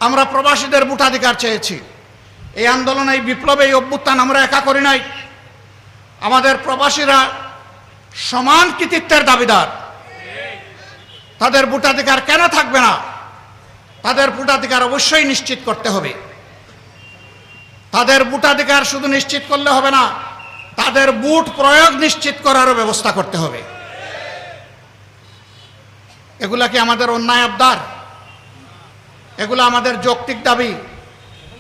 আমরা প্রবাসীদের ভোটাধিকার চেয়েছি। এই আন্দোলন, এই বিপ্লব, এই অভ্যুত্থান আমরা একা করি নাই। আমাদের প্রবাসীরা সমান কৃতিত্বের দাবিদার। তাদের ভোটাধিকার কেন থাকবে না? তাদের ভোটাধিকার অবশ্যই নিশ্চিত করতে হবে। তাদের ভোটাধিকার শুধু নিশ্চিত করলে হবে না, তাদের ভোট প্রয়োগ নিশ্চিত করারও ব্যবস্থা করতে হবে। এগুলা কি আমাদের অন্যায় আবদার? এগুলো আমাদের যৌক্তিক দাবি।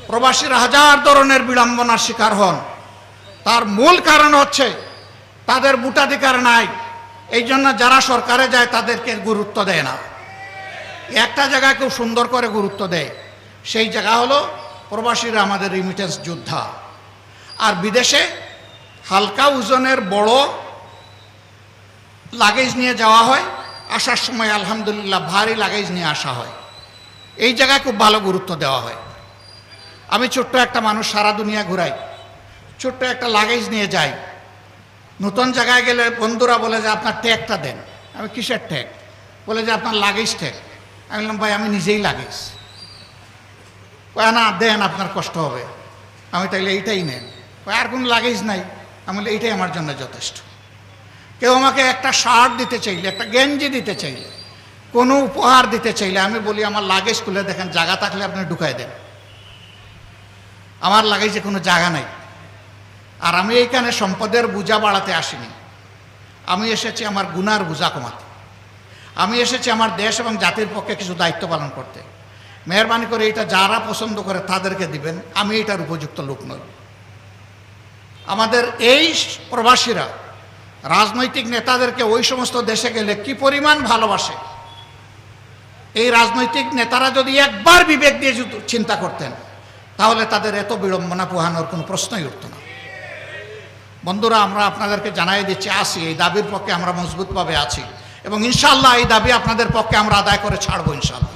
প্রবাসীরা হাজার ধরনের বিড়ম্বনার শিকার হন। তার মূল কারণ হচ্ছে তাদের ভোটাধিকার নাই। এই জন্য যারা সরকারে যায় তাদেরকে গুরুত্ব দেয় না। একটা জায়গায় খুব সুন্দর করে গুরুত্ব দেয়, সেই জায়গা হলো প্রবাসীরা আমাদের রিমিটেন্স যোদ্ধা। আর বিদেশে হালকা ওজনের বড় লাগেজ নিয়ে যাওয়া হয়, আসার সময় আলহামদুলিল্লাহ ভারী লাগেজ নিয়ে আসা হয়। এই জায়গায় খুব ভালো গুরুত্ব দেওয়া হয়। আমি ছোট্ট একটা মানুষ, সারা দুনিয়া ঘুরাই, ছোট্ট একটা লাগেজ নিয়ে যাই। নতুন জায়গায় গেলে বন্ধুরা বলে যে আপনার ট্যাগটা দেন। আমি কিসের ট্যাগ? বলে যে আপনার লাগেজ ট্যাগ। আমি বললাম ভাই আমি নিজেই লাগেজ। না দেন, আপনার কষ্ট হবে। আমি তাইলে এইটাই নেন। আর কোনো লাগেজ নাই। আমি বলি এইটাই আমার জন্য যথেষ্ট। কেউ আমাকে একটা শার্ট দিতে চাইলে, একটা গেঞ্জি দিতে চাইলে, কোনো উপহার দিতে চাইলে আমি বলি আমার লাগেজ খুলে দেখেন, জায়গা থাকলে আপনি ঢুকাই দেন। আমার লাগেজে কোনো জায়গা নাই। আর আমি এইখানে সম্পদের বোঝা বাড়াতে আসিনি। আমি এসেছি আমার গুনার বোঝা কমাতে। আমি এসেছি আমার দেশ এবং জাতির পক্ষে কিছু দায়িত্ব পালন করতে। মেহরবানি করে এটা যারা পছন্দ করে তাদেরকে দিবেন, আমি এটার উপযুক্ত লোক নই। আমাদের এই প্রবাসীরা রাজনৈতিক নেতাদেরকে ওই সমস্ত দেশে গেলে কি পরিমাণ ভালোবাসে। এই রাজনৈতিক নেতারা যদি একবার বিবেক দিয়ে চিন্তা করতেন, তাহলে তাদের এত বিড়ম্বনা পোহানোর কোনো প্রশ্নই উঠত না। বন্ধুরা, আমরা আপনাদেরকে জানাই দিচ্ছি, আসি এই দাবির পক্ষে আমরা মজবুতভাবে আছি এবং ইনশাআল্লাহ এই দাবি আপনাদের পক্ষে আমরা আদায় করে ছাড়বো ইনশাআল্লাহ।